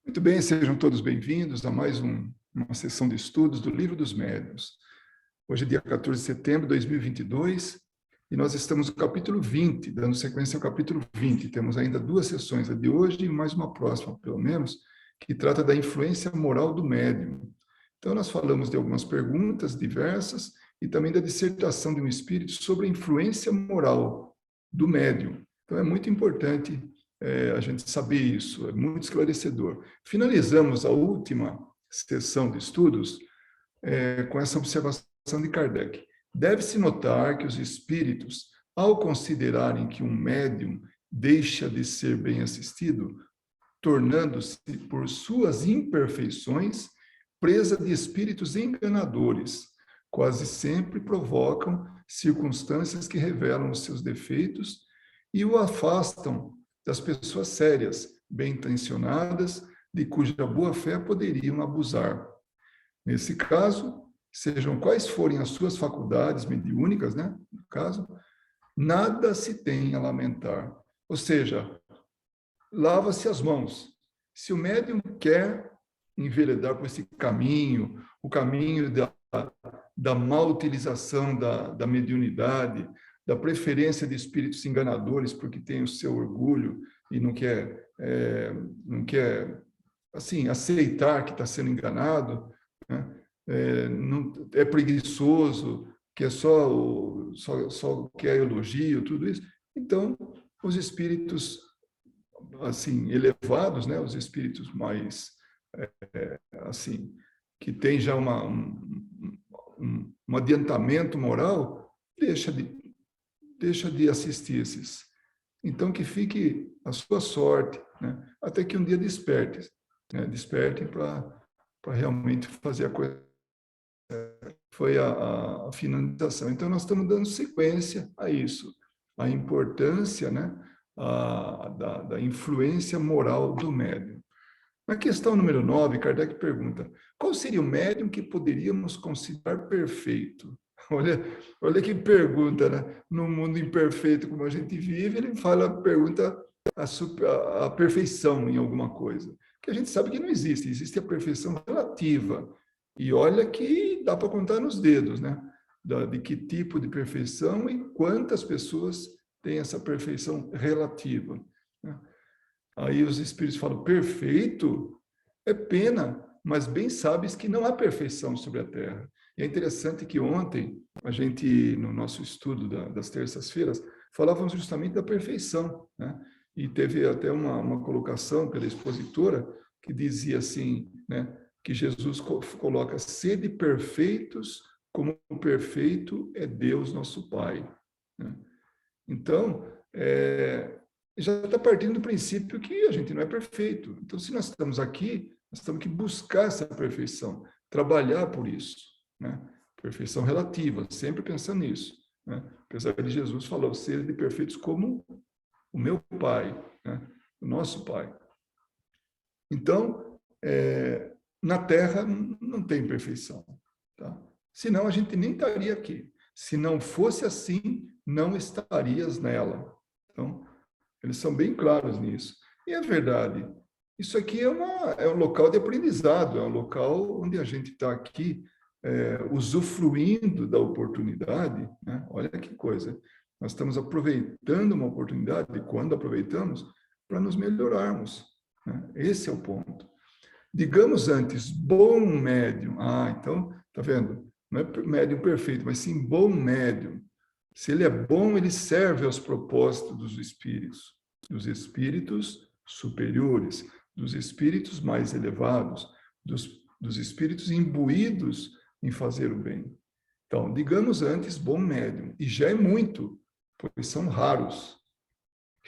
Muito bem, sejam todos bem-vindos a mais uma sessão de estudos do Livro dos Médiuns. Hoje é dia 14 de setembro de 2022 e nós estamos no capítulo 20, dando sequência ao capítulo 20. Temos ainda duas sessões, a de hoje e mais uma próxima, pelo menos, que trata da influência moral do médium. Então, nós falamos de algumas perguntas diversas e também da dissertação de um espírito sobre a influência moral do médium. Então, é muito importante a gente saber isso, é muito esclarecedor. Finalizamos a última sessão de estudos com essa observação de Kardec. Deve-se notar que os espíritos, ao considerarem que um médium deixa de ser bem assistido, tornando-se, por suas imperfeições, presa de espíritos enganadores, quase sempre provocam circunstâncias que revelam os seus defeitos e o afastam das pessoas sérias, bem intencionadas, de cuja boa-fé poderiam abusar. Nesse caso, sejam quais forem as suas faculdades mediúnicas, né? No caso, nada se tem a lamentar. Ou seja, lava-se as mãos. Se o médium quer enveredar por esse caminho, o caminho da má utilização da mediunidade, da preferência de espíritos enganadores, porque tem o seu orgulho e não quer assim, aceitar que está sendo enganado, né? É preguiçoso, que é só quer elogio, tudo isso. Então, os espíritos assim elevados, né? Os espíritos mais assim que tem já um adiantamento moral, deixa de assistir esses. Então, que fique a sua sorte, né? Até que um dia despertem, né? Despertem para realmente fazer a coisa. Foi a finalização. Então, nós estamos dando sequência a isso, a importância, né? Da influência moral do médium. Na questão número 9, Kardec pergunta: qual seria o médium que poderíamos considerar perfeito? Olha que pergunta, né? No mundo imperfeito como a gente vive, ele pergunta a perfeição em alguma coisa. Que a gente sabe que não existe, existe a perfeição relativa. E olha que dá para contar nos dedos, né? De que tipo de perfeição e quantas pessoas têm essa perfeição relativa, né? Aí os espíritos falam: perfeito é pena, mas bem sabes que não há perfeição sobre a Terra. E é interessante que ontem, a gente, no nosso estudo das terças-feiras, falávamos justamente da perfeição, né? E teve até uma colocação pela expositora que dizia assim, né, que Jesus coloca: sede perfeitos como o perfeito é Deus nosso Pai, né? Então, já está partindo do princípio que a gente não é perfeito. Então, se nós estamos aqui, nós temos que buscar essa perfeição, trabalhar por isso, né? Perfeição relativa, sempre pensando nisso, né? Apesar de Jesus falar: sede perfeitos como o meu Pai, né? O nosso Pai. Então, na Terra não tem perfeição, tá? Senão a gente nem estaria aqui. Se não fosse assim, não estarias nela. Então, eles são bem claros nisso. E é verdade. Isso aqui é um local de aprendizado, é um local onde a gente está aqui usufruindo da oportunidade, né? Olha que coisa. Nós estamos aproveitando uma oportunidade, quando aproveitamos, para nos melhorarmos, né? Esse é o ponto. Digamos antes, bom médium. Então, tá vendo? Não é médium perfeito, mas sim bom médium. Se ele é bom, ele serve aos propósitos dos espíritos superiores, dos espíritos mais elevados, dos espíritos imbuídos em fazer o bem. Então, digamos antes, bom médium. E já é muito, pois são raros.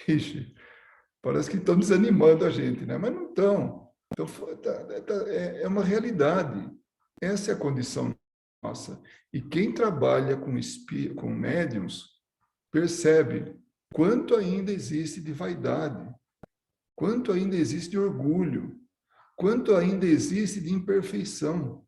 Ixi, parece que estão desanimando a gente, né? Mas não estão. Então, é uma realidade. Essa é a condição nossa. E quem trabalha com médiums percebe quanto ainda existe de vaidade, quanto ainda existe de orgulho, quanto ainda existe de imperfeição.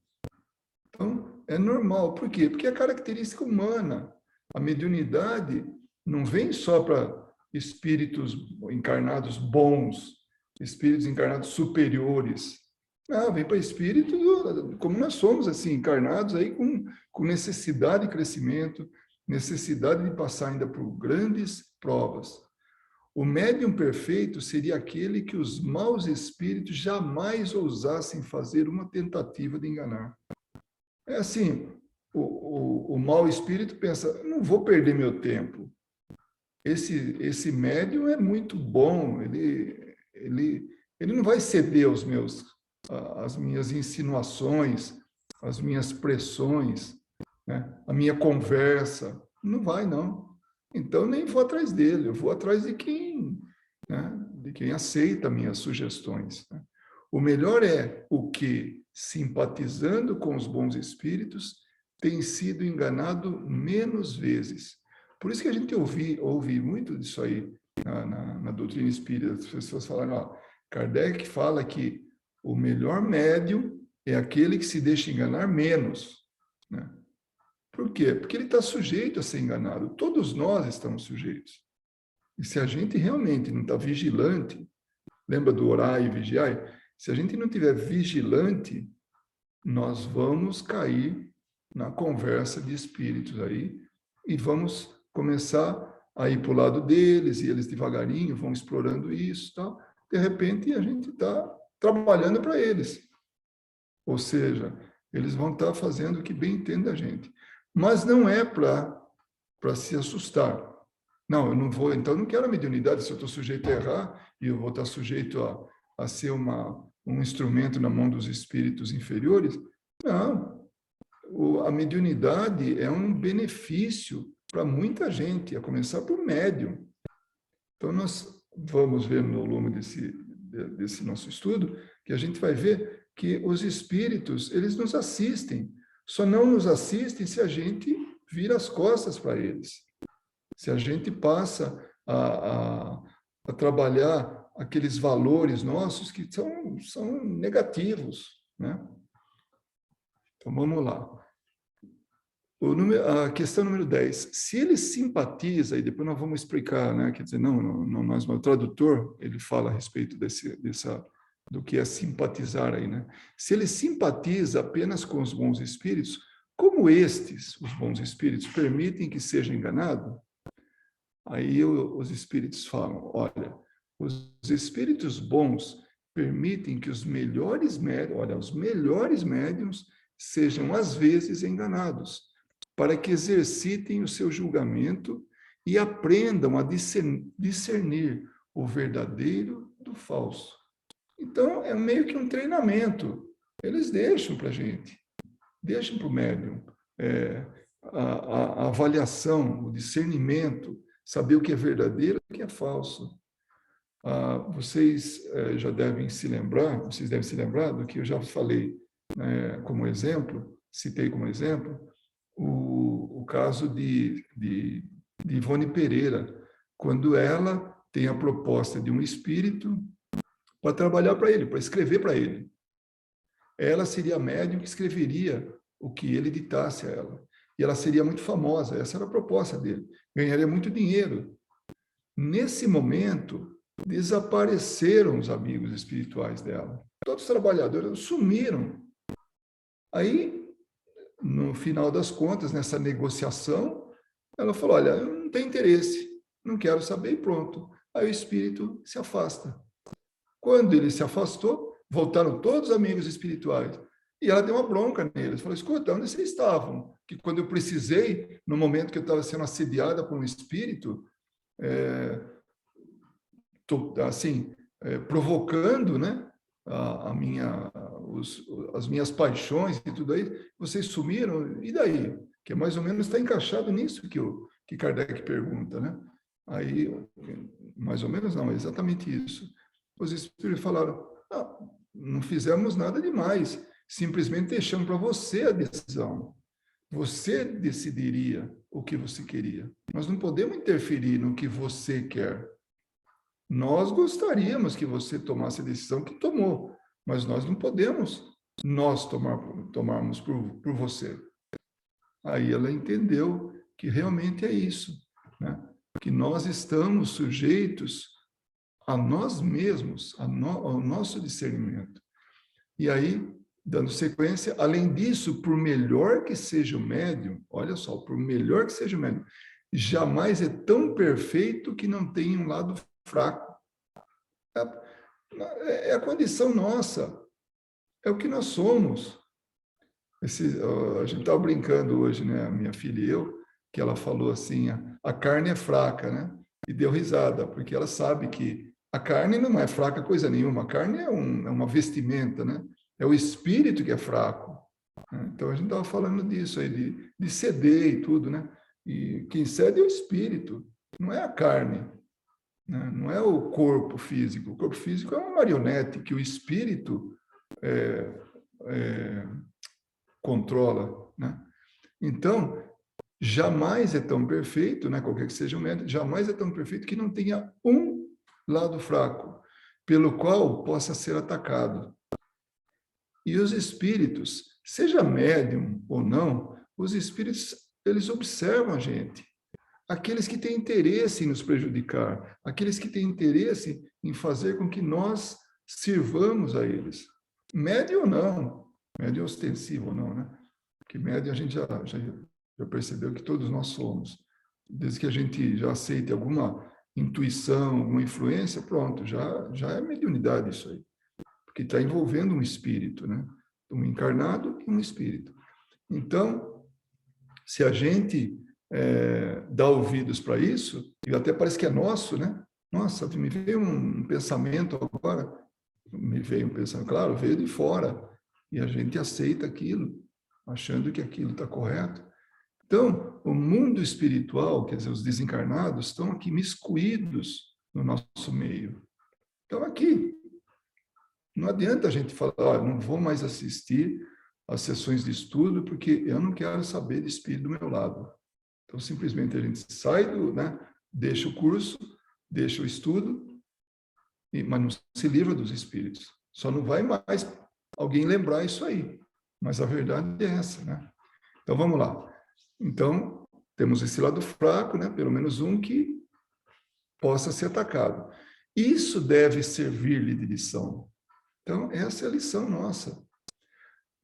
Então, é normal. Por quê? Porque é característica humana. A mediunidade não vem só para espíritos encarnados bons, espíritos encarnados superiores. Não, vem para espírito como nós somos, assim, encarnados aí com necessidade de crescimento, necessidade de passar ainda por grandes provas. O médium perfeito seria aquele que os maus espíritos jamais ousassem fazer uma tentativa de enganar. É assim, o mau espírito pensa, não vou perder meu tempo. Esse médium é muito bom, ele não vai ceder às minhas insinuações, às minhas pressões, né? A minha conversa. Não vai, não. Então, nem vou atrás dele, eu vou atrás de quem, né? De quem aceita minhas sugestões. Né? O melhor é o que, simpatizando com os bons espíritos, tem sido enganado menos vezes. Por isso que a gente ouve muito disso aí na doutrina espírita. As pessoas falam, ó, Kardec fala que o melhor médium é aquele que se deixa enganar menos. Né? Por quê? Porque ele está sujeito a ser enganado. Todos nós estamos sujeitos. E se a gente realmente não está vigilante, lembra do orar e vigiar? Se a gente não tiver vigilante, nós vamos cair na conversa de espíritos aí e vamos começar a ir para o lado deles, e eles devagarinho vão explorando isso, tal. De repente, a gente está trabalhando para eles. Ou seja, eles vão estar fazendo o que bem entende a gente. Mas não é para se assustar. Não, eu não vou, então eu não quero a mediunidade, se eu estou sujeito a errar, e eu vou estar sujeito a ser um instrumento na mão dos espíritos inferiores. Não, a mediunidade é um benefício para muita gente, a começar por médium. Então, nós vamos ver no longo desse nosso estudo, que a gente vai ver que os espíritos, eles nos assistem, só não nos assistem se a gente vira as costas para eles. Se a gente passa a trabalhar aqueles valores nossos que são negativos, né? Então, vamos lá. A questão número 10. Se ele simpatiza, e depois nós vamos explicar, né? Quer dizer, mas o tradutor, ele fala a respeito do que é simpatizar aí, né? Se ele simpatiza apenas com os bons espíritos, como estes, os bons espíritos, permitem que seja enganado? Aí os espíritos falam, olha, os espíritos bons permitem que os melhores médiuns sejam às vezes enganados, para que exercitem o seu julgamento e aprendam a discernir o verdadeiro do falso. Então, é meio que um treinamento. Eles deixam para a gente, deixam para o médium a avaliação, o discernimento, saber o que é verdadeiro e o que é falso. Vocês devem se lembrar do que eu já falei como exemplo, citei como exemplo, o caso de Ivone Pereira, quando ela tem a proposta de um espírito para trabalhar para ele, para escrever para ele. Ela seria a médium que escreveria o que ele ditasse a ela. E ela seria muito famosa, essa era a proposta dele. Ganharia muito dinheiro. Nesse momento, desapareceram os amigos espirituais dela. Todos os trabalhadores sumiram. Aí, no final das contas, nessa negociação, ela falou, olha, eu não tenho interesse, não quero saber e pronto. Aí o espírito se afasta. Quando ele se afastou, voltaram todos os amigos espirituais. E ela deu uma bronca neles. Falou, escuta, onde vocês estavam? Que quando eu precisei, no momento que eu estava sendo assediada por um espírito, provocando, né, as minhas paixões e tudo aí, vocês sumiram, e daí? Que mais ou menos está encaixado nisso que Kardec pergunta, né? Aí, mais ou menos não, é exatamente isso. Os espíritos falaram, não fizemos nada demais, simplesmente deixamos para você a decisão. Você decidiria o que você queria. Nós não podemos interferir no que você quer. Nós gostaríamos que você tomasse a decisão que tomou, mas nós não podemos tomarmos por você. Aí ela entendeu que realmente é isso, né? Que nós estamos sujeitos a nós mesmos, ao nosso discernimento. E aí, dando sequência, além disso, por melhor que seja o médium, olha só, por melhor que seja o médium, jamais é tão perfeito que não tenha um lado fraco. É a condição nossa, é o que nós somos. A gente estava brincando hoje, né, a minha filha e eu, que ela falou assim, a carne é fraca, né? E deu risada, porque ela sabe que a carne não é fraca coisa nenhuma, a carne é uma vestimenta, né? É o espírito que é fraco. Né? Então a gente estava falando disso aí, de ceder e tudo, né? E quem cede é o espírito, não é a carne, né? Não é o corpo físico. O corpo físico é uma marionete que o espírito controla, né? Então, jamais é tão perfeito, né, qualquer que seja o método, jamais é tão perfeito que não tenha um lado fraco, pelo qual possa ser atacado. E os espíritos, seja médium ou não, os espíritos, eles observam a gente. Aqueles que têm interesse em nos prejudicar, aqueles que têm interesse em fazer com que nós sirvamos a eles. Médium ou não, médium ostensivo ou não, né? Porque médium a gente já percebeu que todos nós somos. Desde que a gente já aceite alguma intuição, alguma influência, pronto, já é mediunidade isso aí. Porque está envolvendo um espírito, né? Um encarnado e um espírito. Então, se a gente dá ouvidos para isso, e até parece que é nosso, né? Nossa, me veio um pensamento agora, claro, veio de fora, e a gente aceita aquilo, achando que aquilo está correto. Então, o mundo espiritual, quer dizer, os desencarnados, estão aqui miscuídos no nosso meio. Estão aqui. Não adianta a gente falar, não vou mais assistir às sessões de estudo, porque eu não quero saber de espírito do meu lado. Então, simplesmente a gente sai né, deixa o curso, deixa o estudo, mas não se livra dos espíritos. Só não vai mais alguém lembrar isso aí. Mas a verdade é essa, né? Então, vamos lá. Então, temos esse lado fraco, né? Pelo menos um que possa ser atacado. Isso deve servir-lhe de lição. Então, essa é a lição nossa.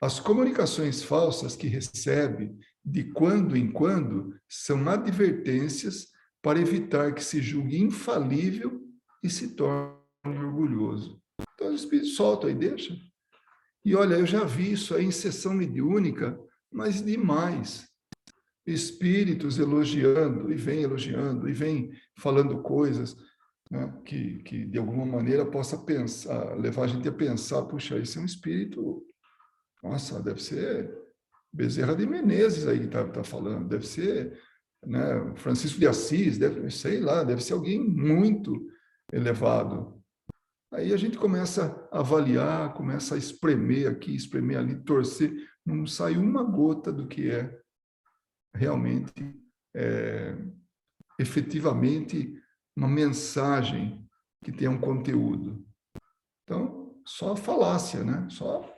As comunicações falsas que recebe de quando em quando são advertências para evitar que se julgue infalível e se torne orgulhoso. Então, o Espírito solta e deixa. E olha, eu já vi isso aí em sessão mediúnica, mas demais. Espíritos elogiando, e vem falando coisas, né, que de alguma maneira possa pensar, levar a gente a pensar, puxa, esse é um espírito, nossa, deve ser Bezerra de Menezes aí que tá falando, deve ser, né, Francisco de Assis, sei lá, deve ser alguém muito elevado. Aí a gente começa a avaliar, começa a espremer aqui, espremer ali, torcer, não sai uma gota do que é realmente, efetivamente, uma mensagem que tenha um conteúdo. Então, só falácia, né? Só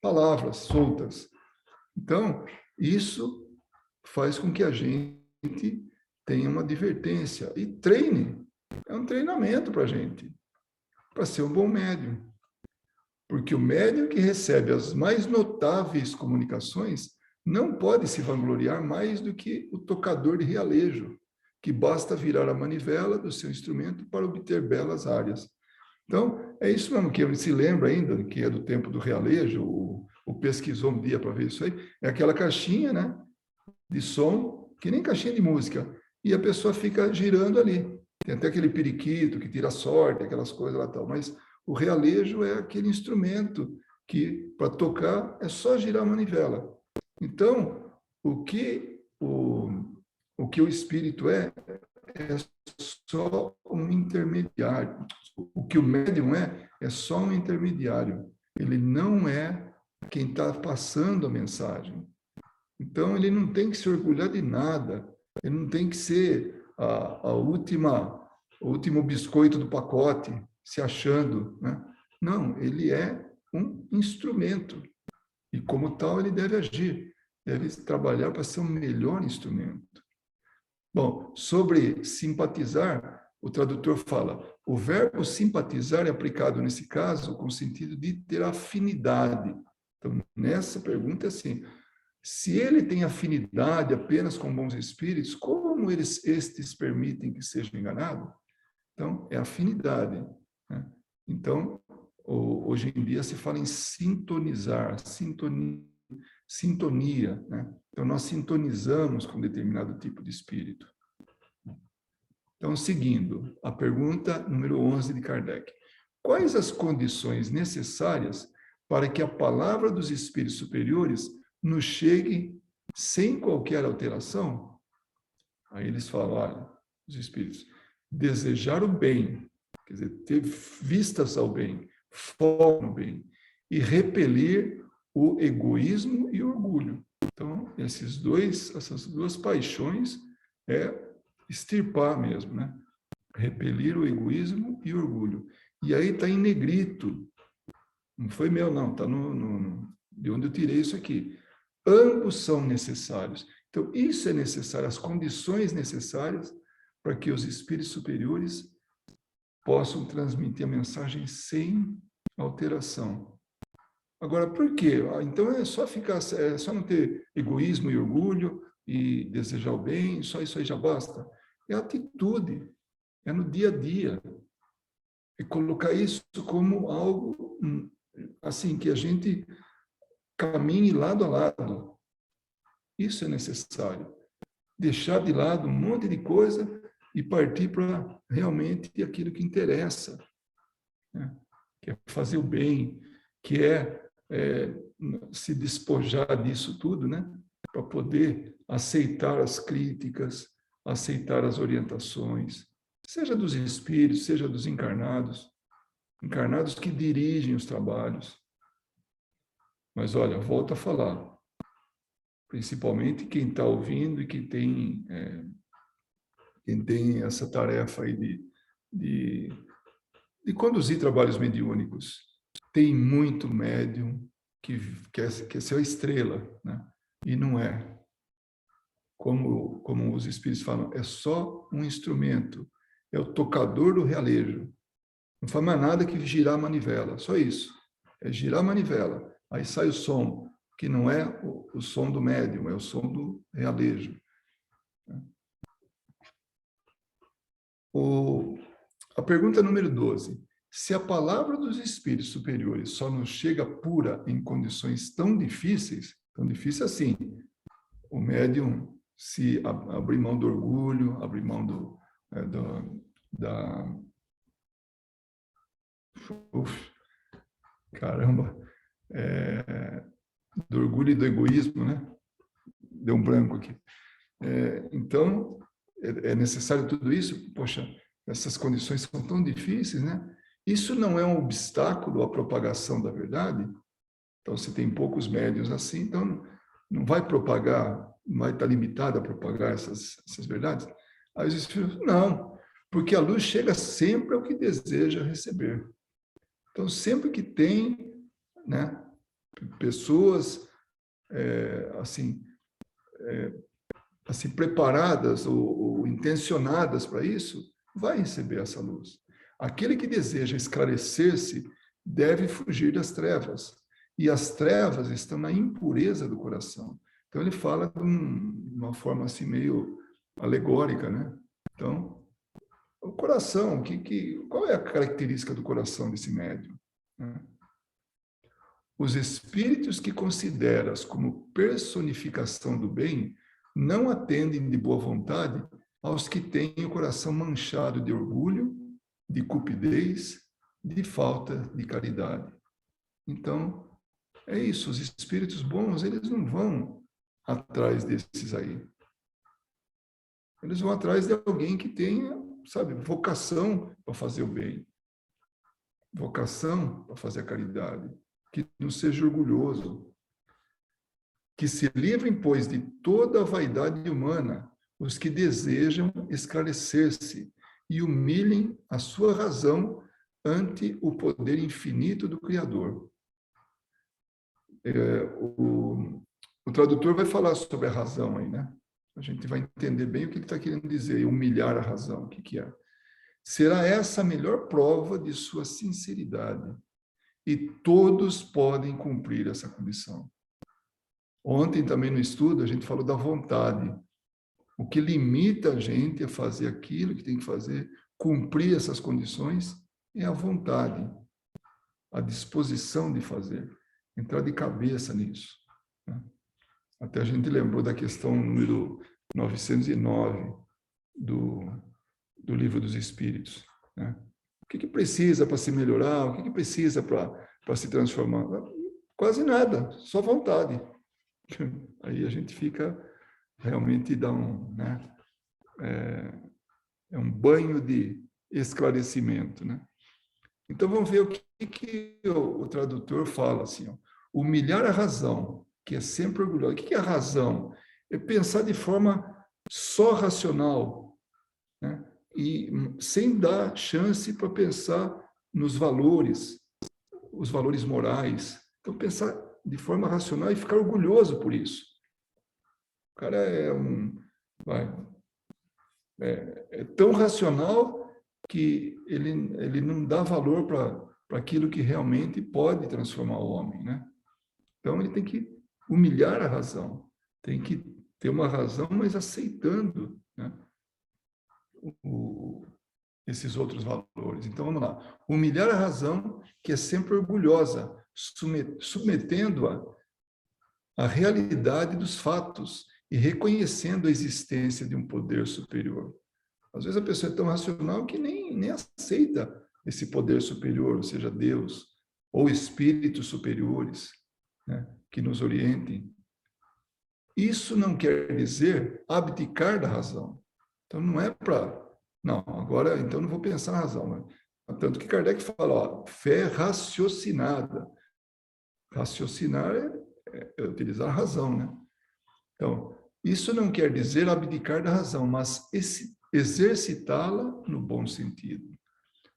palavras soltas. Então, isso faz com que a gente tenha uma advertência e treine. É um treinamento para a gente, para ser um bom médium. Porque o médium que recebe as mais notáveis comunicações não pode se vangloriar mais do que o tocador de realejo, que basta virar a manivela do seu instrumento para obter belas áreas. Então, é isso mesmo que eu se lembra ainda, que é do tempo do realejo, o pesquisou um dia para ver isso aí, é aquela caixinha, né, de som, que nem caixinha de música, e a pessoa fica girando ali. Tem até aquele periquito que tira sorte, aquelas coisas lá e tal, mas o realejo é aquele instrumento que, para tocar, é só girar a manivela. Então, o que o espírito é só um intermediário. O que o médium é só um intermediário. Ele não é quem está passando a mensagem. Então, ele não tem que se orgulhar de nada. Ele não tem que ser o último biscoito do pacote, se achando, né? Não, ele é um instrumento. E, como tal, ele deve agir. Deve trabalhar para ser um melhor instrumento. Bom, sobre simpatizar, o tradutor fala, o verbo simpatizar é aplicado nesse caso com o sentido de ter afinidade. Então, nessa pergunta é assim, se ele tem afinidade apenas com bons espíritos, como estes permitem que seja enganado? Então, é afinidade, né? Então, hoje em dia se fala em sintonizar, sintonia, né? Então, nós sintonizamos com determinado tipo de espírito. Então, seguindo, a pergunta número 11 de Kardec. Quais as condições necessárias para que a palavra dos espíritos superiores nos chegue sem qualquer alteração? Aí eles falam, olha, os espíritos, desejar o bem, quer dizer, ter vistas ao bem, foco no bem, e repelir o egoísmo e o orgulho. Então, essas duas paixões é extirpar mesmo, né? Repelir o egoísmo e o orgulho. E aí está em negrito. Não foi meu, não. Está de onde eu tirei isso aqui. Ambos são necessários. Então, isso é necessário, as condições necessárias para que os espíritos superiores possam transmitir a mensagem sem alteração. Agora, por quê? Então, é só não ter egoísmo e orgulho e desejar o bem, só isso aí já basta? É atitude, é no dia a dia. É colocar isso como algo, assim, que a gente caminhe lado a lado. Isso é necessário. Deixar de lado um monte de coisa e partir para realmente aquilo que interessa, né? Que é fazer o bem, que é se despojar disso tudo, né? Para poder aceitar as críticas, aceitar as orientações, seja dos espíritos, seja dos encarnados que dirigem os trabalhos. Mas, olha, volto a falar, principalmente quem está ouvindo e quem tem essa tarefa aí de conduzir trabalhos mediúnicos. Tem muito médium que quer ser a estrela, né? E não é. Como os espíritos falam, é só um instrumento, é o tocador do realejo. Não faz mais nada que girar a manivela, só isso. É girar a manivela, aí sai o som, que não é o som do médium, é o som do realejo. A pergunta número 12. Se a palavra dos espíritos superiores só nos chega pura em condições tão difíceis assim, o médium se abrir mão do orgulho, abrir mão caramba, do orgulho e do egoísmo, né? Deu um branco aqui. Então, é necessário tudo isso? Poxa, essas condições são tão difíceis, né? Isso não é um obstáculo à propagação da verdade? Então, se tem poucos médiuns assim, então não vai propagar, não vai estar limitado a propagar essas verdades? Aí os espíritos, não, porque a luz chega sempre ao que deseja receber. Então, sempre que tem, né, pessoas assim preparadas ou intencionadas para isso, vai receber essa luz. Aquele que deseja esclarecer-se deve fugir das trevas. E as trevas estão na impureza do coração. Então, ele fala de uma forma assim meio alegórica, né? Então, o coração, qual é a característica do coração desse médium, né? Os espíritos que consideras como personificação do bem não atendem de boa vontade aos que têm o coração manchado de orgulho, de cupidez, de falta de caridade. Então, é isso, os espíritos bons, eles não vão atrás desses aí. Eles vão atrás de alguém que tenha, sabe, vocação para fazer o bem, vocação para fazer a caridade, que não seja orgulhoso, que se livrem, pois, de toda a vaidade humana, os que desejam esclarecer-se e humilhem a sua razão ante o poder infinito do Criador. O tradutor vai falar sobre a razão aí, né? A gente vai entender bem o que ele está querendo dizer, humilhar a razão, o que é. será essa a melhor prova de sua sinceridade. E todos podem cumprir essa condição. Ontem também no estudo a gente falou da vontade. O que limita a gente a fazer aquilo que tem que fazer, cumprir essas condições, é a vontade, a disposição de fazer, entrar de cabeça nisso. Até a gente lembrou da questão número 909 do Livro dos Espíritos. Né? O que precisa para se melhorar? O que precisa para se transformar? Quase nada, só vontade. Aí a gente fica, realmente dá né? É um banho de esclarecimento. Né? Então vamos ver o que o tradutor fala. Assim, ó, humilhar a razão, que é sempre orgulhosa. O que é a razão? É pensar de forma só racional, né? E sem dar chance para pensar nos valores, os valores morais. Então, pensar de forma racional e ficar orgulhoso por isso. O cara é tão racional que ele não dá valor para aquilo que realmente pode transformar o homem, né? Então, ele tem que humilhar a razão, tem que ter uma razão, mas aceitando, né, esses outros valores. Então, vamos lá. Humilhar a razão, que é sempre orgulhosa, submetendo-a à realidade dos fatos e reconhecendo a existência de um poder superior. Às vezes a pessoa é tão racional que nem aceita esse poder superior, ou seja, Deus, ou espíritos superiores, né, que nos orientem. Isso não quer dizer abdicar da razão. Então, não é para... Não, agora, então, não vou pensar na razão. Né? Tanto que Kardec fala, ó, fé raciocinada. Raciocinar é utilizar a razão, né? Então, isso não quer dizer abdicar da razão, mas exercitá-la no bom sentido.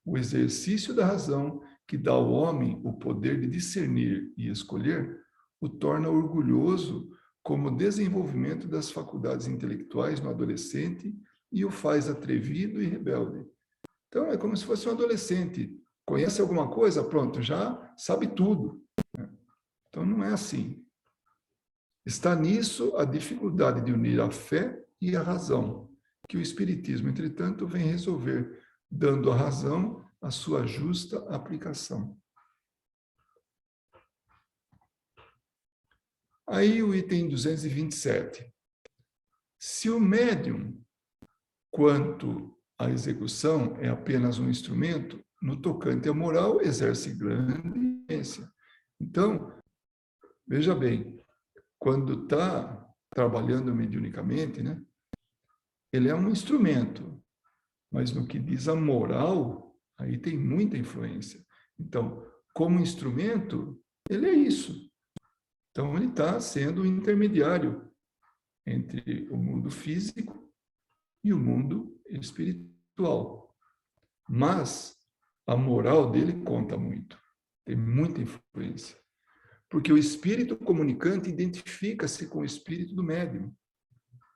O exercício da razão, que dá ao homem o poder de discernir e escolher, o torna orgulhoso como desenvolvimento das faculdades intelectuais no adolescente e o faz atrevido e rebelde. Então, é como se fosse um adolescente. Conhece alguma coisa? Pronto, já sabe tudo. Então, não é assim. Está nisso a dificuldade de unir a fé e a razão, que o Espiritismo, entretanto, vem resolver, dando à razão a sua justa aplicação. Aí o item 227. Se o médium, quanto à execução, é apenas um instrumento, no tocante à moral, exerce grande influência. Então, veja bem, quando está trabalhando mediunicamente, né, ele é um instrumento, mas no que diz a moral, aí tem muita influência. Então, como instrumento, ele é isso. Então, ele está sendo o intermediário entre o mundo físico e o mundo espiritual. Mas a moral dele conta muito, tem muita influência. Porque o espírito comunicante identifica-se com o espírito do médium.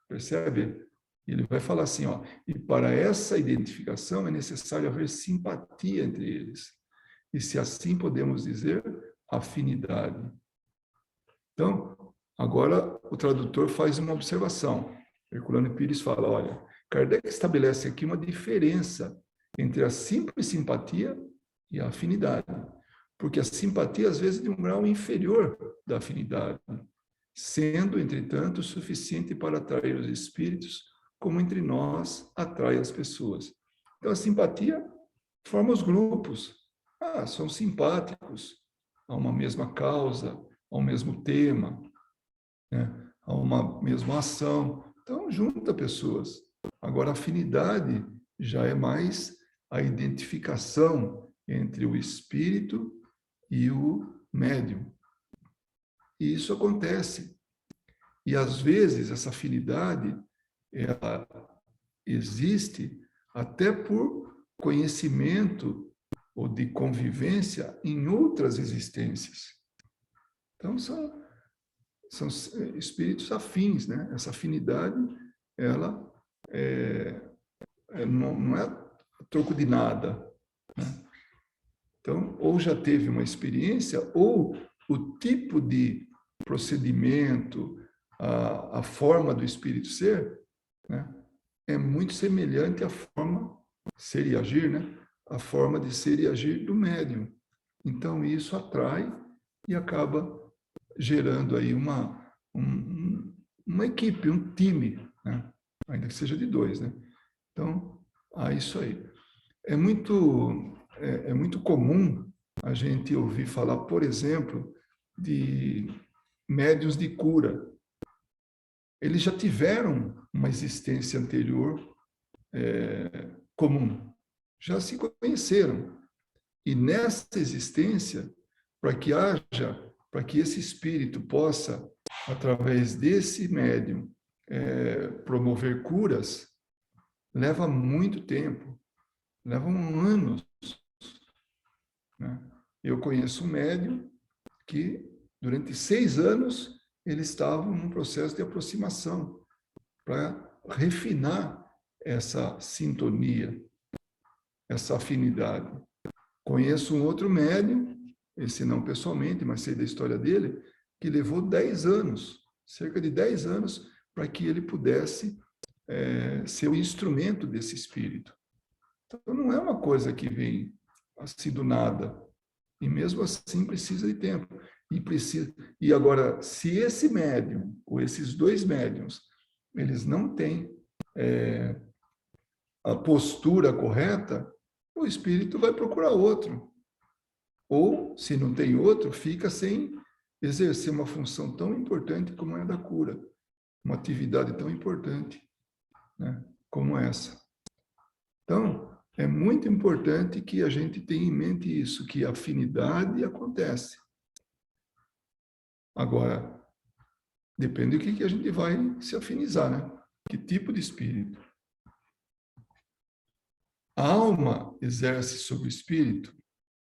Percebe? Ele vai falar assim, ó, e para essa identificação é necessário haver simpatia entre eles. E se assim podemos dizer, afinidade. Então, agora o tradutor faz uma observação. Herculano Pires fala, olha, Kardec estabelece aqui uma diferença entre a simples simpatia e a afinidade. Porque a simpatia, às vezes, é de um grau inferior da afinidade, sendo, entretanto, suficiente para atrair os espíritos, como entre nós atrai as pessoas. Então, a simpatia forma os grupos. São simpáticos a uma mesma causa, ao mesmo tema, né? A uma mesma ação. Então, junta pessoas. Agora, a afinidade já é mais a identificação entre o espírito e o médium. E isso acontece. E, às vezes, essa afinidade ela existe até por conhecimento ou de convivência em outras existências. Então, são espíritos afins, né? Essa afinidade, ela não é a troco de nada, né? Então, ou já teve uma experiência, ou o tipo de procedimento, a forma do espírito ser, né, é muito semelhante à forma ser e agir, né? A forma de ser e agir do médium. Então, isso atrai e acaba gerando aí uma equipe, um time, né? Ainda que seja de dois, né? Então, isso aí. É muito comum a gente ouvir falar, por exemplo, de médiuns de cura. Eles já tiveram uma existência anterior comum, já se conheceram. E nessa existência, para que esse espírito possa, através desse médium, promover curas, leva muito tempo, levam anos, né? Eu conheço um médium que, durante 6 anos, eles estavam num processo de aproximação para refinar essa sintonia, essa afinidade. Conheço um outro médium, esse não pessoalmente, mas sei da história dele, que levou 10 anos, cerca de 10 anos, para que ele pudesse ser o instrumento desse espírito. Então, não é uma coisa que vem assim do nada. E mesmo assim precisa de tempo. E agora, se esse médium, ou esses dois médiums, eles não têm a postura correta, o espírito vai procurar outro. Ou, se não tem outro, fica sem exercer uma função tão importante como é a da cura. Uma atividade tão importante, né, como essa. Então, é muito importante que a gente tenha em mente isso, que a afinidade acontece. Agora, depende do que a gente vai se afinizar, né? Que tipo de espírito? A alma exerce sobre o espírito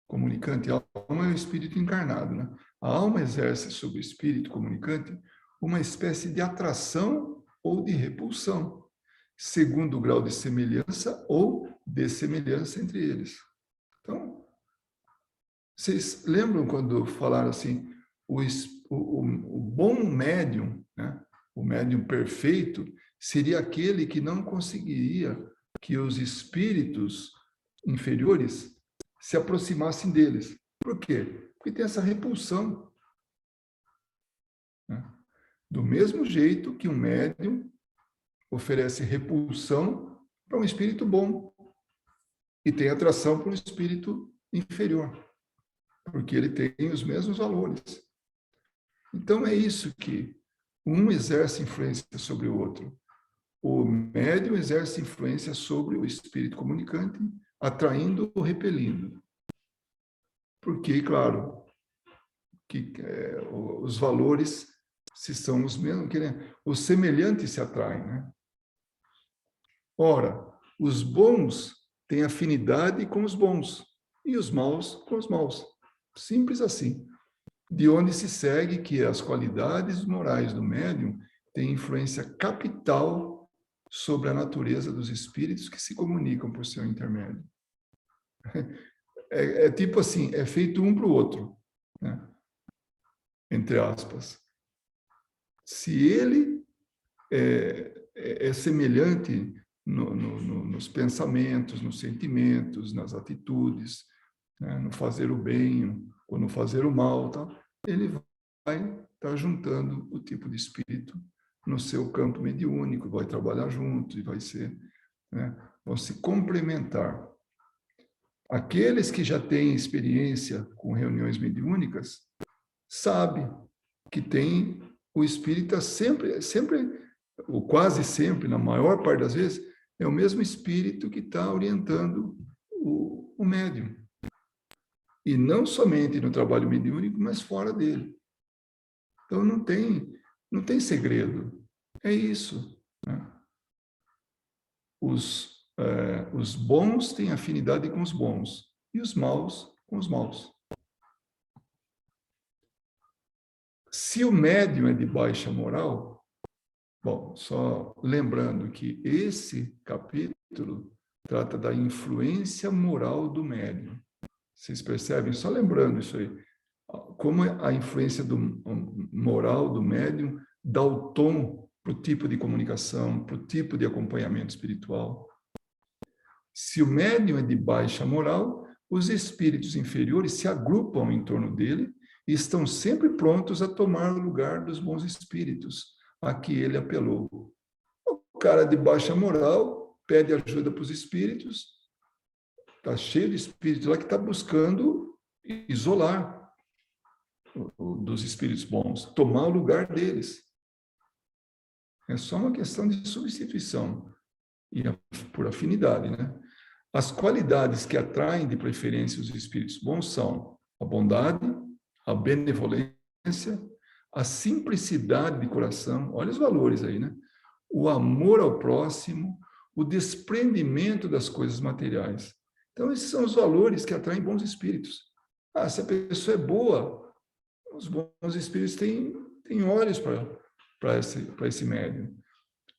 comunicante, a alma é o espírito encarnado, né? A alma exerce sobre o espírito comunicante uma espécie de atração ou de repulsão, segundo o grau de semelhança ou dessemelhança entre eles. Então, vocês lembram quando falaram assim, o bom médium, né? O médium perfeito, seria aquele que não conseguiria que os espíritos inferiores se aproximassem deles. Por quê? Porque tem essa repulsão, né? Do mesmo jeito que um médium oferece repulsão para um espírito bom e tem atração para um espírito inferior, porque ele tem os mesmos valores. Então, é isso que um exerce influência sobre o outro. O médium exerce influência sobre o espírito comunicante, atraindo ou repelindo. Porque, claro, que os valores, se são os mesmos, os semelhantes se atraem, né? Ora, os bons têm afinidade com os bons e os maus com os maus. Simples assim. De onde se segue que as qualidades morais do médium têm influência capital sobre a natureza dos espíritos que se comunicam por seu intermédio. É tipo assim, é feito um para o outro, né? Entre aspas. Se ele é semelhante nos pensamentos, nos sentimentos, nas atitudes, né? No fazer o bem ou no fazer o mal, tá? Ele vai estar juntando o tipo de espírito no seu campo mediúnico, vai trabalhar junto e vai ser, né? Vão se complementar. Aqueles que já têm experiência com reuniões mediúnicas sabem que tem o espírita sempre, ou quase sempre, na maior parte das vezes, é o mesmo espírito que está orientando o médium. E não somente no trabalho mediúnico, mas fora dele. Então, não tem segredo. É isso, né? Os bons têm afinidade com os bons e os maus com os maus. Se o médium é de baixa moral, bom, só lembrando que esse capítulo trata da influência moral do médium. Vocês percebem? Só lembrando isso aí. Como a influência moral do médium dá o tom para o tipo de comunicação, para o tipo de acompanhamento espiritual. Se o médium é de baixa moral, os espíritos inferiores se agrupam em torno dele e estão sempre prontos a tomar o lugar dos bons espíritos a que ele apelou. O cara de baixa moral pede ajuda para os espíritos, está cheio de espíritos lá que está buscando isolar dos espíritos bons, tomar o lugar deles. É só uma questão de substituição e por afinidade, né? As qualidades que atraem de preferência os espíritos bons são a bondade, a benevolência, a simplicidade de coração, olha os valores aí, né? O amor ao próximo, o desprendimento das coisas materiais. Então, esses são os valores que atraem bons espíritos. Ah, se a pessoa é boa, os bons espíritos têm olhos para esse médium.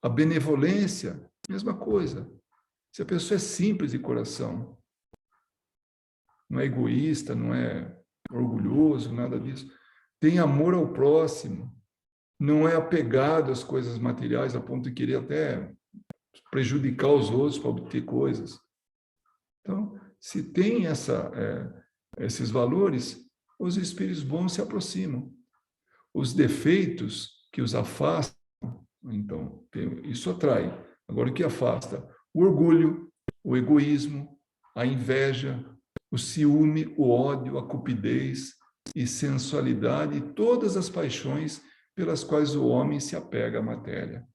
A benevolência, mesma coisa. Se a pessoa é simples de coração, não é egoísta, não é orgulhoso, nada disso, tem amor ao próximo, não é apegado às coisas materiais a ponto de querer até prejudicar os outros para obter coisas. Então, se tem esses valores, os espíritos bons se aproximam. Os defeitos que os afastam, então, isso atrai. Agora, o que afasta? O orgulho, o egoísmo, a inveja, o ciúme, o ódio, a cupidez e sensualidade e todas as paixões pelas quais o homem se apega à matéria.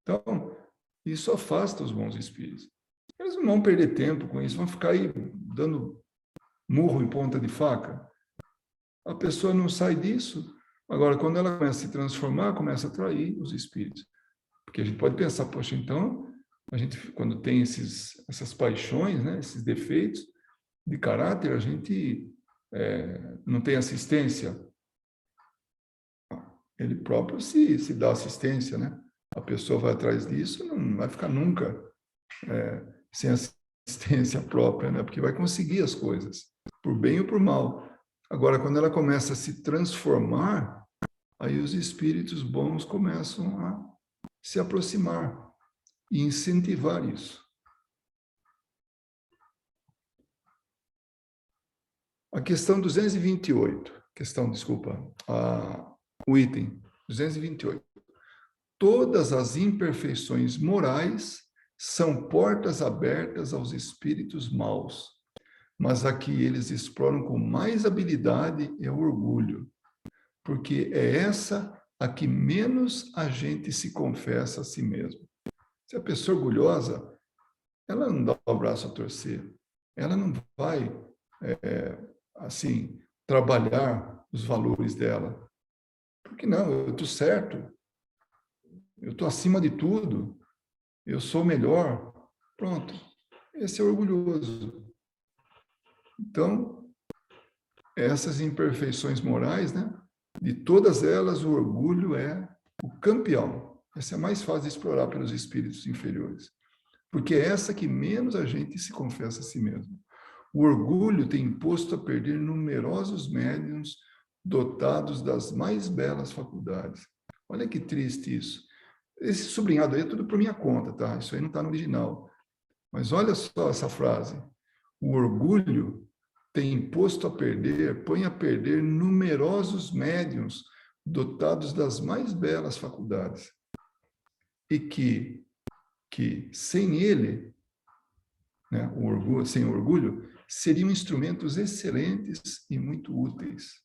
Então, isso afasta os bons espíritos. Eles não vão perder tempo com isso, vão ficar aí dando murro em ponta de faca. A pessoa não sai disso. Agora, quando ela começa a se transformar, começa a atrair os espíritos. Porque a gente pode pensar, poxa, então, a gente, quando tem essas paixões, né, esses defeitos de caráter, a gente não tem assistência. Ele próprio se dá assistência, né? A pessoa vai atrás disso, não vai ficar nunca sem assistência própria, né? Porque vai conseguir as coisas, por bem ou por mal. Agora, quando ela começa a se transformar, aí os espíritos bons começam a se aproximar e incentivar isso. A questão 228, o item 228. Todas as imperfeições morais são portas abertas aos espíritos maus, mas a que eles exploram com mais habilidade é o orgulho, porque é essa a que menos a gente se confessa a si mesmo. Se a pessoa é orgulhosa, ela não dá o braço a torcer, ela não vai, assim, trabalhar os valores dela. Porque não, eu estou certo, eu estou acima de tudo, eu sou melhor. Pronto, esse é orgulhoso. Então, essas imperfeições morais, né? De todas elas, o orgulho é o campeão. Essa é a mais fácil de explorar pelos espíritos inferiores. Porque é essa que menos a gente se confessa a si mesmo. O orgulho tem imposto a perder numerosos médiuns dotados das mais belas faculdades. Olha que triste isso. Esse sublinhado aí é tudo por minha conta, tá? Isso aí não está no original. Mas olha só essa frase. O orgulho tem imposto a perder, põe a perder numerosos médiuns dotados das mais belas faculdades. E que sem ele, né, o orgulho, sem o orgulho, seriam instrumentos excelentes e muito úteis.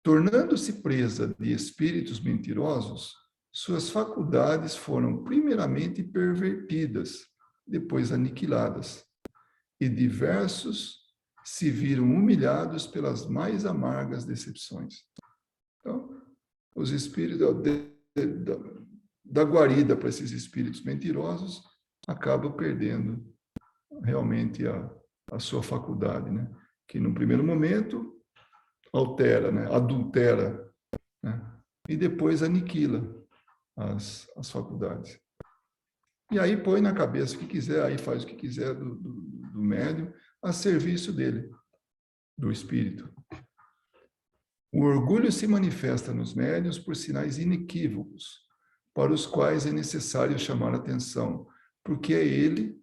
Tornando-se presa de espíritos mentirosos, suas faculdades foram primeiramente pervertidas, depois aniquiladas, e diversos se viram humilhados pelas mais amargas decepções. Então, os espíritos da guarida para esses espíritos mentirosos acabam perdendo realmente a sua faculdade, né? Que no primeiro momento altera, né? Adultera, né? E depois aniquila as faculdades. E aí põe na cabeça o que quiser, aí faz o que quiser do médium a serviço dele, do espírito. O orgulho se manifesta nos médiuns por sinais inequívocos, para os quais é necessário chamar a atenção, porque é ele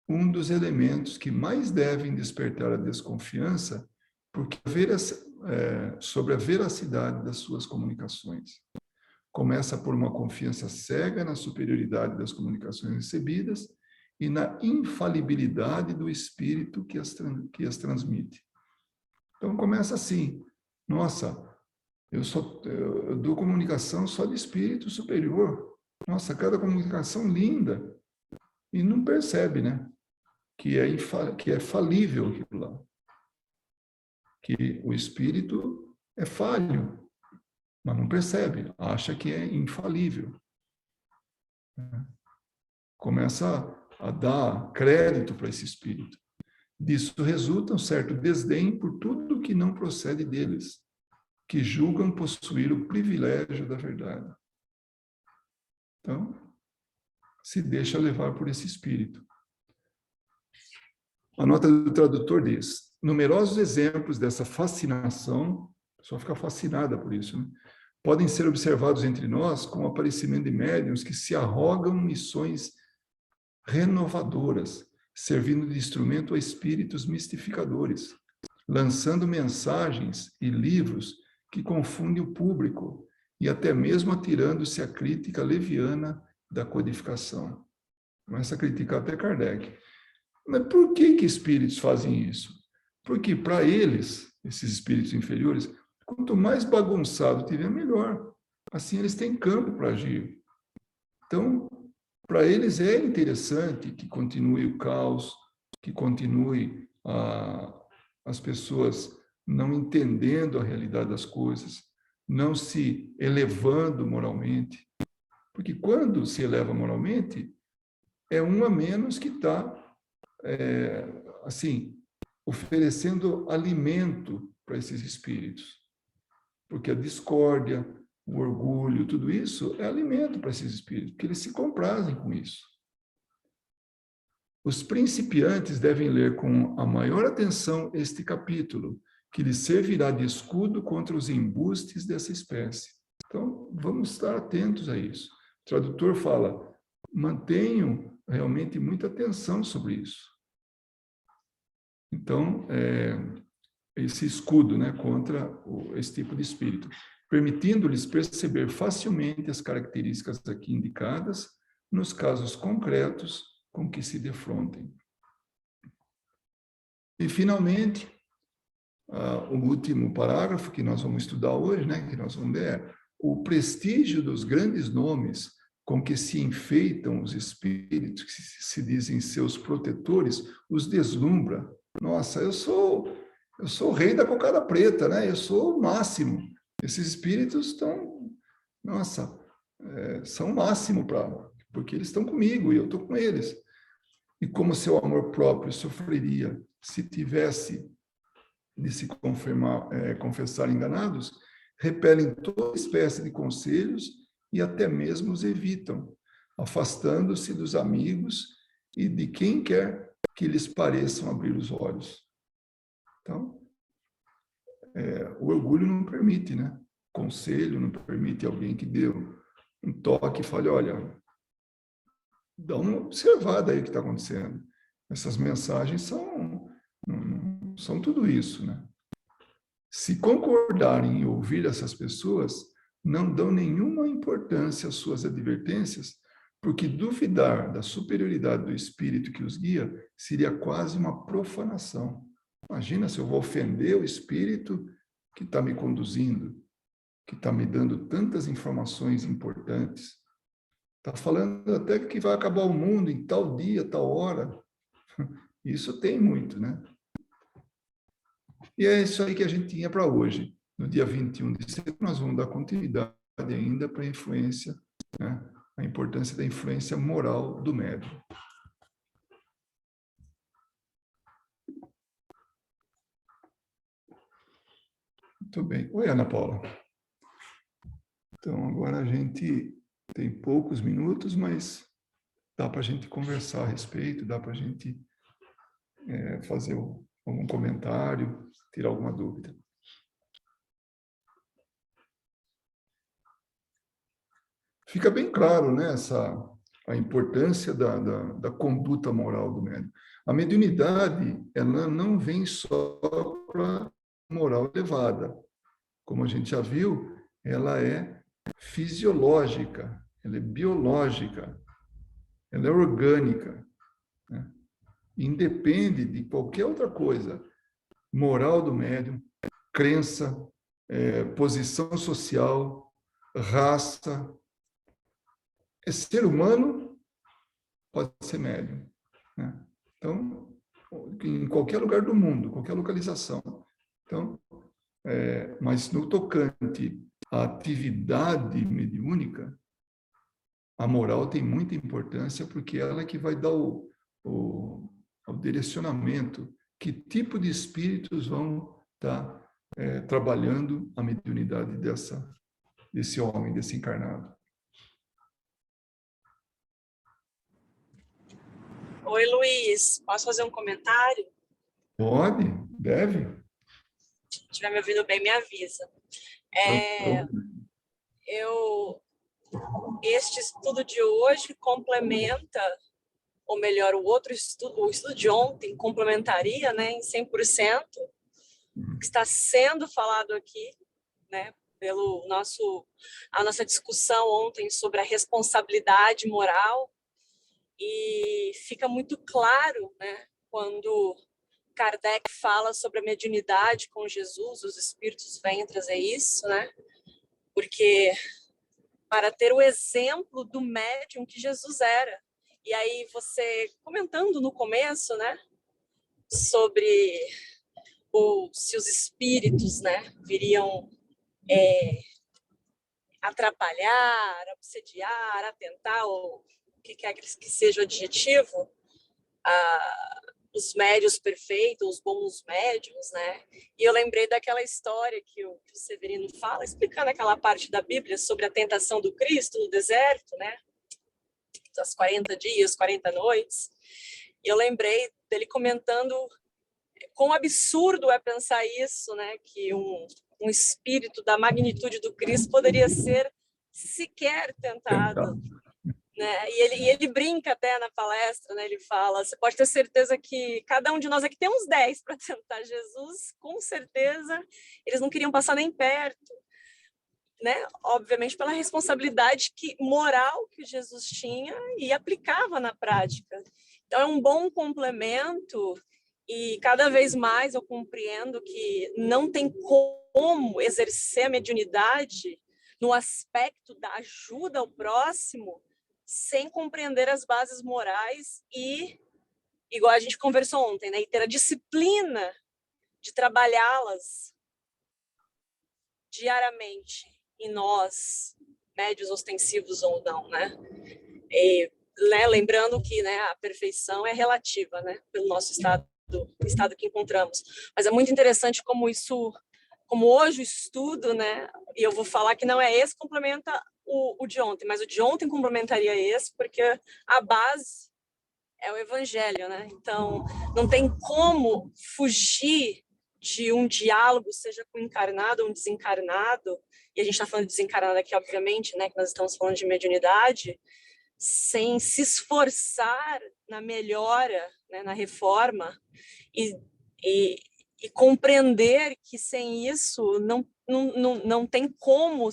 um dos elementos que mais devem despertar a desconfiança, porque sobre a veracidade das suas comunicações. Começa por uma confiança cega na superioridade das comunicações recebidas e na infalibilidade do espírito que as transmite. Então começa assim: nossa, eu dou comunicação só de espírito superior. Nossa, cada comunicação linda. E não percebe, né? Que é falível aquilo lá. Que o espírito é falho, mas não percebe, acha que é infalível. Começa a dar crédito para esse espírito. Disso resulta um certo desdém por tudo que não procede deles, que julgam possuir o privilégio da verdade. Então, se deixa levar por esse espírito. A nota do tradutor diz: numerosos exemplos dessa fascinação, a pessoa fica fascinada por isso, né? Podem ser observados entre nós com o aparecimento de médiuns que se arrogam missões renovadoras, servindo de instrumento a espíritos mistificadores, lançando mensagens e livros que confundem o público e até mesmo atirando-se à crítica leviana da codificação. Começa a criticar até Kardec. Mas por que espíritos fazem isso? Porque para eles, esses espíritos inferiores, quanto mais bagunçado tiver, melhor. Assim eles têm campo para agir. Então, para eles é interessante que continue o caos, que continue as pessoas não entendendo a realidade das coisas, não se elevando moralmente. Porque quando se eleva moralmente, é um a menos que está assim, oferecendo alimento para esses espíritos. Porque a discórdia, o orgulho, tudo isso é alimento para esses espíritos, porque eles se comprazem com isso. Os principiantes devem ler com a maior atenção este capítulo, que lhes servirá de escudo contra os embustes dessa espécie. Então, vamos estar atentos a isso. O tradutor fala: mantenham realmente muita atenção sobre isso. Então, esse escudo, né, contra esse tipo de espírito, permitindo-lhes perceber facilmente as características aqui indicadas nos casos concretos com que se defrontem. E, finalmente, o último parágrafo que nós vamos estudar hoje, né, que nós vamos ver, é: o prestígio dos grandes nomes com que se enfeitam os espíritos, que se dizem seus protetores, os deslumbra. Nossa, eu sou o rei da cocada preta, né? Eu sou o máximo. Esses espíritos estão, nossa, são o máximo porque eles estão comigo e eu estou com eles. E como seu amor próprio sofreria se tivesse de se confessar enganados, repelem toda espécie de conselhos e até mesmo os evitam, afastando-se dos amigos e de quem quer que lhes pareçam abrir os olhos. Então, o orgulho não permite, né? Conselho não permite alguém que deu um toque e fale: olha, dá uma observada aí o que está acontecendo. Essas mensagens são tudo isso, né? Se concordarem em ouvir essas pessoas, não dão nenhuma importância às suas advertências, porque duvidar da superioridade do espírito que os guia seria quase uma profanação. Imagina se eu vou ofender o espírito que está me conduzindo, que está me dando tantas informações importantes. Está falando até que vai acabar o mundo em tal dia, tal hora. Isso tem muito, né? E é isso aí que a gente tinha para hoje. No dia 21 de setembro, nós vamos dar continuidade ainda para a influência, né? A importância da influência moral do médium. Muito bem. Oi, Ana Paula. Então, agora a gente tem poucos minutos, mas dá para a gente conversar a respeito, dá para a gente fazer algum comentário, tirar alguma dúvida. Fica bem claro, né, a importância da conduta moral do médium. A mediunidade, ela não vem só para moral elevada. Como a gente já viu, ela é fisiológica, ela é biológica, ela é orgânica, né? Independe de qualquer outra coisa. Moral do médium, crença, posição social, raça. É ser humano, pode ser médium, né? Então, em qualquer lugar do mundo, qualquer localização. Então, mas no tocante à atividade mediúnica, a moral tem muita importância porque ela é que vai dar o direcionamento, que tipo de espíritos vão estar trabalhando a mediunidade desse homem, desse encarnado. Oi, Luiz, posso fazer um comentário? Pode, deve. Se estiver me ouvindo bem, me avisa. Este estudo de hoje complementa, ou melhor, o estudo de ontem complementaria, né, em 100%, o que está sendo falado aqui, né, a nossa discussão ontem sobre a responsabilidade moral, e fica muito claro, né, quando Kardec fala sobre a mediunidade com Jesus, os espíritos vêm trazer isso, né? Porque para ter o exemplo do médium que Jesus era. E aí você comentando no começo, né, sobre se os espíritos, né, viriam atrapalhar, obsediar, atentar, ou o que quer que seja o adjetivo, os médios perfeitos, os bons médios, né? E eu lembrei daquela história que o Severino fala, explicando aquela parte da Bíblia sobre a tentação do Cristo no deserto, né? Das 40 dias, 40 noites. E eu lembrei dele comentando quão absurdo é pensar isso, né? Que um espírito da magnitude do Cristo poderia ser sequer tentado. Né? E ele brinca até na palestra, né? Ele fala, você pode ter certeza que cada um de nós aqui tem uns 10 para tentar Jesus, com certeza eles não queriam passar nem perto, né? Obviamente pela responsabilidade moral que Jesus tinha e aplicava na prática. Então é um bom complemento e cada vez mais eu compreendo que não tem como exercer a mediunidade no aspecto da ajuda ao próximo sem compreender as bases morais e, igual a gente conversou ontem, né, e ter a disciplina de trabalhá-las diariamente em nós, médios ostensivos ou não, né? E, né, lembrando que, né, a perfeição é relativa, né, pelo nosso estado que encontramos. Mas é muito interessante como hoje o estudo, né, e eu vou falar que não é esse, complementa o de ontem, mas o de ontem complementaria esse, porque a base é o evangelho, né? Então, não tem como fugir de um diálogo, seja com encarnado ou um desencarnado, e a gente está falando de desencarnado aqui, obviamente, né, que nós estamos falando de mediunidade, sem se esforçar na melhora, né, na reforma, e compreender que sem isso não tem como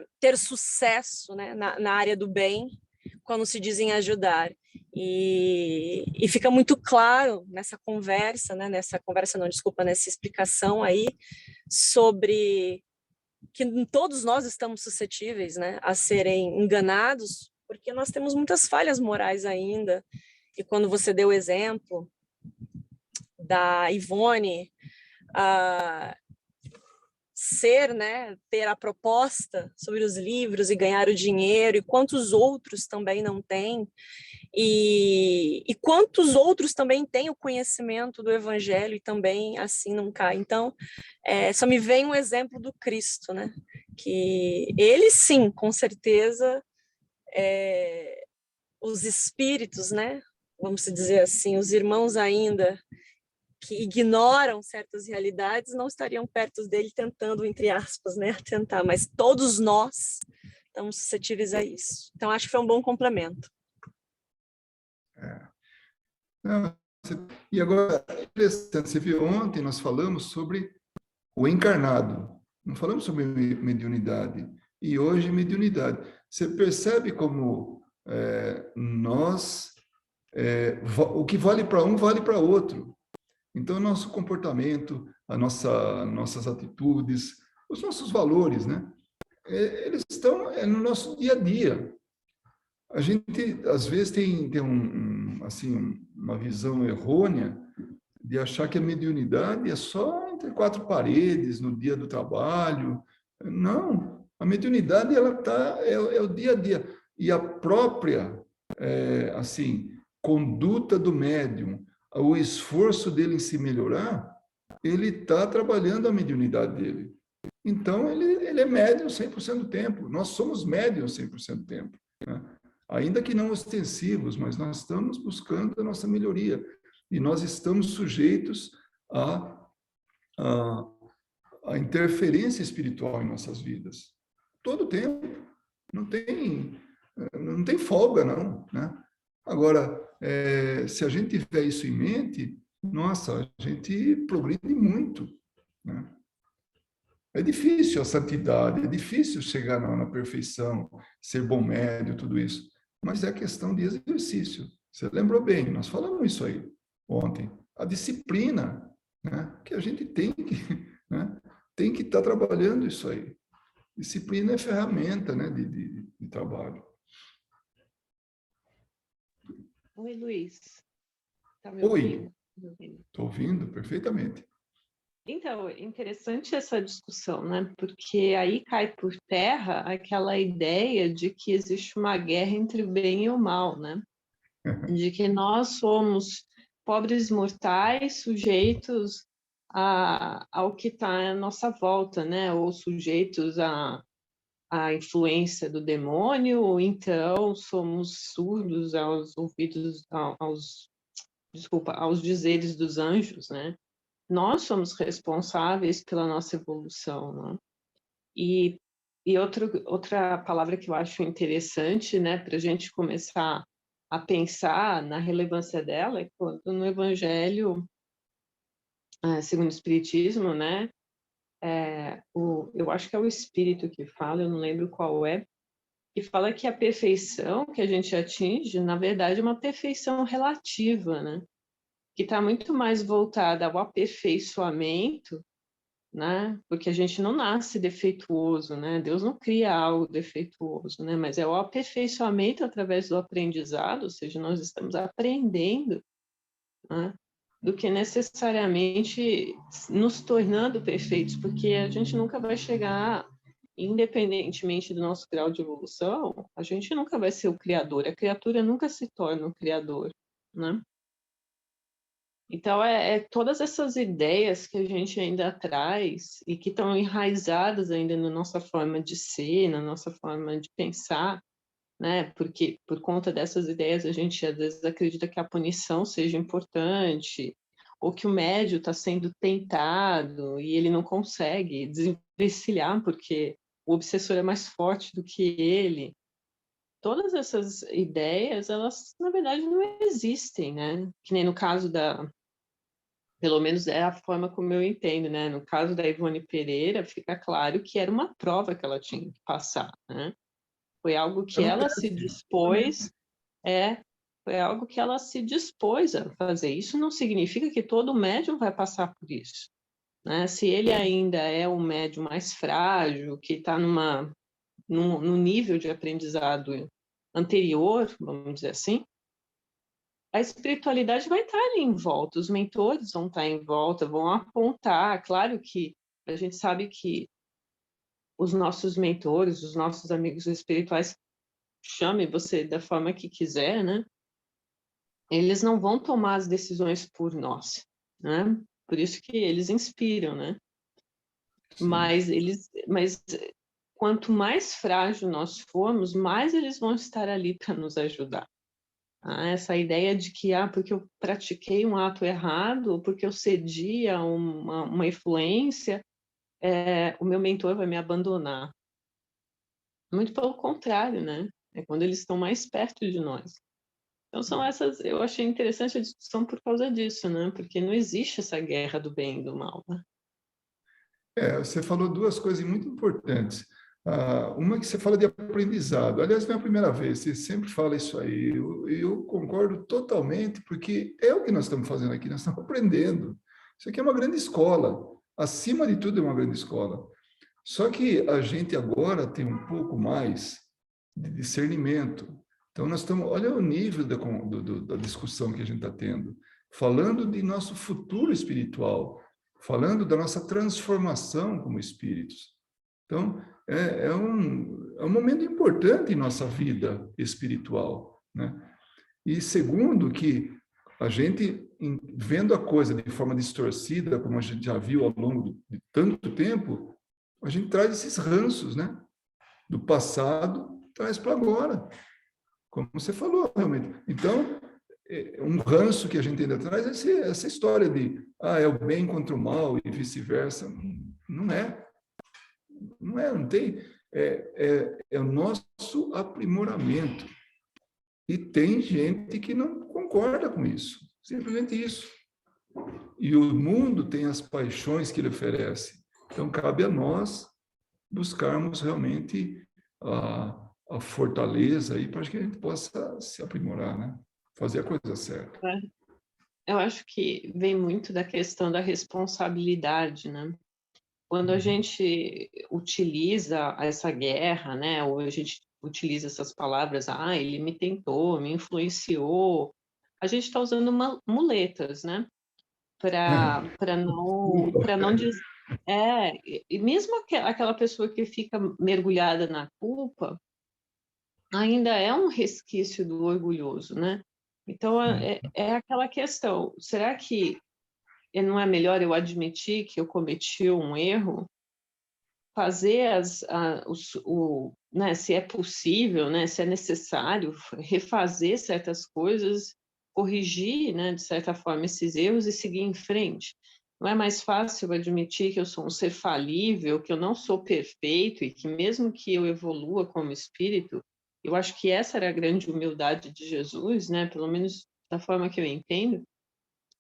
ter sucesso, né, na área do bem, quando se dizem ajudar. E fica muito claro nessa conversa, né, nessa explicação aí, sobre que todos nós estamos suscetíveis, né, a serem enganados, porque nós temos muitas falhas morais ainda. E quando você deu o exemplo da Ivone, né, ter a proposta sobre os livros e ganhar o dinheiro, e quantos outros também não têm, e quantos outros também têm o conhecimento do evangelho e também assim não cai. Então, só me vem um exemplo do Cristo, né, que ele sim, com certeza, os espíritos, né? Vamos dizer assim, os irmãos ainda que ignoram certas realidades não estariam perto dele tentando, entre aspas, né, tentar, mas todos nós estamos suscetíveis a isso. Então, acho que foi um bom complemento. Não, e agora, é interessante, você viu, ontem nós falamos sobre o encarnado, não falamos sobre mediunidade, e hoje mediunidade. Você percebe como o que vale para um, vale para outro. Então, nosso comportamento, nossas atitudes, os nossos valores, né? Eles estão no nosso dia a dia. A gente, às vezes, tem assim, uma visão errônea de achar que a mediunidade é só entre quatro paredes, no dia do trabalho. Não, a mediunidade é o dia a dia. E a própria, assim, conduta do médium, o esforço dele em se melhorar, ele está trabalhando a mediunidade dele. Então, ele é médium 100% do tempo. Nós somos médiums 100% do tempo, né? Ainda que não ostensivos, mas nós estamos buscando a nossa melhoria. E nós estamos sujeitos à, à interferência espiritual em nossas vidas. Todo o tempo. Não tem folga, não, né? Agora, se a gente tiver isso em mente, nossa, a gente progride muito, né? É difícil a santidade, é difícil chegar na perfeição, ser bom médio, tudo isso. Mas é questão de exercício. Você lembrou bem, nós falamos isso aí ontem. A disciplina, né? Que a gente tem que, né? Tem que estar trabalhando isso aí. Disciplina é ferramenta, né? De trabalho. Oi, Luiz. Está me Oi, ouvindo? estou ouvindo perfeitamente. Então, interessante essa discussão, né? Porque aí cai por terra aquela ideia de que existe uma guerra entre o bem e o mal, né? De que nós somos pobres mortais sujeitos ao que está à nossa volta, né? Ou sujeitos à influência do demônio, ou então somos surdos aos ouvidos, aos dizeres dos anjos, né? Nós somos responsáveis pela nossa evolução, né? E outra palavra que eu acho interessante, né, para a gente começar a pensar na relevância dela é quando no Evangelho, segundo o Espiritismo, né, eu acho que é o Espírito que fala, eu não lembro qual é, que fala que a perfeição que a gente atinge, na verdade, é uma perfeição relativa, né? Que está muito mais voltada ao aperfeiçoamento, né? Porque a gente não nasce defeituoso, né? Deus não cria algo defeituoso, né? Mas é o aperfeiçoamento através do aprendizado, ou seja, nós estamos aprendendo, né? Do que necessariamente nos tornando perfeitos, porque a gente nunca vai chegar, independentemente do nosso grau de evolução, a gente nunca vai ser o criador, a criatura nunca se torna o criador, né? Então, todas essas ideias que a gente ainda traz e que estão enraizadas ainda na nossa forma de ser, na nossa forma de pensar, né? Porque por conta dessas ideias a gente às vezes acredita que a punição seja importante, ou que o médio está sendo tentado e ele não consegue desvencilhar porque o obsessor é mais forte do que ele. Todas essas ideias, elas na verdade não existem, né? Que nem no caso pelo menos é a forma como eu entendo, né? No caso da Ivone Pereira, fica claro que era uma prova que ela tinha que passar, né? Foi algo que É um ela se teste, dispôs, foi algo que ela se dispôs a fazer. Isso não significa que todo médium vai passar por isso, né? Se ele ainda é um médium mais frágil, que está num nível de aprendizado anterior, vamos dizer assim, a espiritualidade vai estar ali em volta, os mentores vão estar em volta, vão apontar. Claro que a gente sabe que os nossos mentores, os nossos amigos espirituais, chame você da forma que quiser, né? Eles não vão tomar as decisões por nós, né? Por isso que eles inspiram, né? sim. Mas quanto mais frágil nós formos, mais eles vão estar ali para nos ajudar. Essa ideia de que, porque eu pratiquei um ato errado, porque eu cedi a uma influência, o meu mentor vai me abandonar. Muito pelo contrário, né? É quando eles estão mais perto de nós. Então são essas, eu achei interessante a discussão por causa disso, né? Porque não existe essa guerra do bem e do mal, né? Você falou duas coisas muito importantes. Uma que você fala de aprendizado. Aliás, não é a primeira vez, você sempre fala isso aí. Eu concordo totalmente, porque é o que nós estamos fazendo aqui, nós estamos aprendendo. Isso aqui é uma grande escola. Acima de tudo, é uma grande escola. Só que a gente agora tem um pouco mais de discernimento. Então, nós estamos, olha o nível da discussão que a gente está tendo, falando de nosso futuro espiritual, falando da nossa transformação como espíritos. Então, é um momento importante em nossa vida espiritual, né? E segundo, que a gente, vendo a coisa de forma distorcida, como a gente já viu ao longo de tanto tempo, a gente traz esses ranços, né? Do passado, traz para agora. Como você falou, realmente. Então, um ranço que a gente ainda traz é essa história de é o bem contra o mal e vice-versa. Não é. Não tem. É o nosso aprimoramento. E tem gente que não concorda com isso. Simplesmente isso. E o mundo tem as paixões que ele oferece. Então, cabe a nós buscarmos realmente a fortaleza aí para que a gente possa se aprimorar, né? Fazer a coisa certa. Eu acho que vem muito da questão da responsabilidade, né? Quando a gente utiliza essa guerra, né? Ou a gente utiliza essas palavras, ele me tentou, me influenciou, a gente está usando muletas, né? Para não dizer. E mesmo aquela pessoa que fica mergulhada na culpa, ainda é um resquício do orgulhoso, né? Então, é aquela questão, será que não é melhor eu admitir que eu cometi um erro, fazer né, se é possível, né, se é necessário, refazer certas coisas, corrigir, né, de certa forma, esses erros e seguir em frente? Não é mais fácil admitir que eu sou um ser falível, que eu não sou perfeito e que mesmo que eu evolua como espírito, eu acho que essa era a grande humildade de Jesus, né, pelo menos da forma que eu entendo,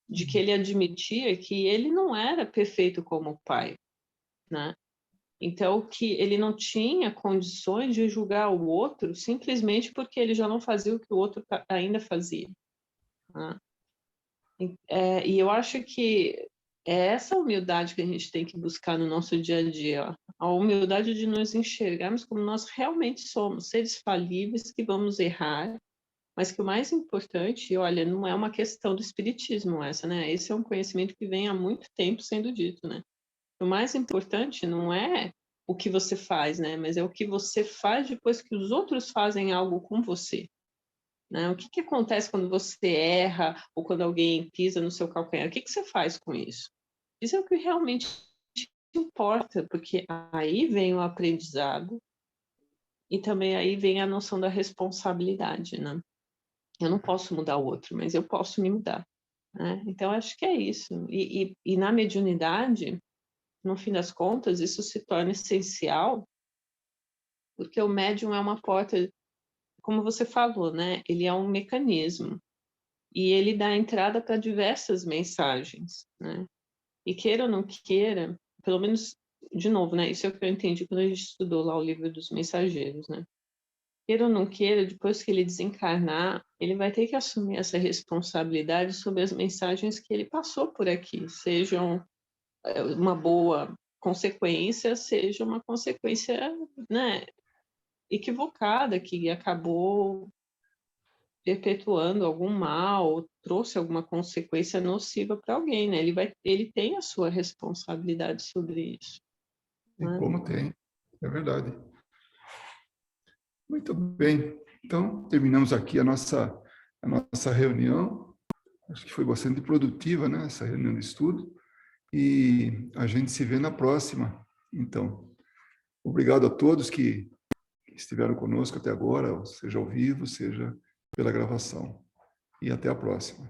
de que ele admitia que ele não era perfeito como o Pai, né? Então, que ele não tinha condições de julgar o outro simplesmente porque ele já não fazia o que o outro ainda fazia, né? E eu acho que é essa humildade que a gente tem que buscar no nosso dia a dia, ó. A humildade de nos enxergarmos como nós realmente somos, seres falíveis que vamos errar, mas que o mais importante, olha, não é uma questão do espiritismo essa, né? Esse é um conhecimento que vem há muito tempo sendo dito, né? O mais importante não é o que você faz, né? Mas é o que você faz depois que os outros fazem algo com você, né? O que acontece quando você erra ou quando alguém pisa no seu calcanhar? O que você faz com isso? Isso é o que realmente importa, porque aí vem o aprendizado e também aí vem a noção da responsabilidade, né? Eu não posso mudar o outro, mas eu posso me mudar, né? Então, acho que é isso. E na mediunidade, no fim das contas, isso se torna essencial, porque o médium é uma porta, como você falou, né? Ele é um mecanismo e ele dá entrada para diversas mensagens, né? E queira ou não queira, pelo menos, de novo, né? Isso é o que eu entendi quando a gente estudou lá o livro dos mensageiros, né? Queira ou não queira, depois que ele desencarnar, ele vai ter que assumir essa responsabilidade sobre as mensagens que ele passou por aqui, sejam uma boa consequência, seja uma consequência, né, equivocada, que acabou perpetuando algum mal, trouxe alguma consequência nociva para alguém, né? Ele tem a sua responsabilidade sobre isso, E né? como tem, é verdade. Muito bem. Então, terminamos aqui a nossa reunião. Acho que foi bastante produtiva, né, essa reunião de estudo. E a gente se vê na próxima. Então, obrigado a todos que estiveram conosco até agora, seja ao vivo, seja pela gravação. e até a próxima.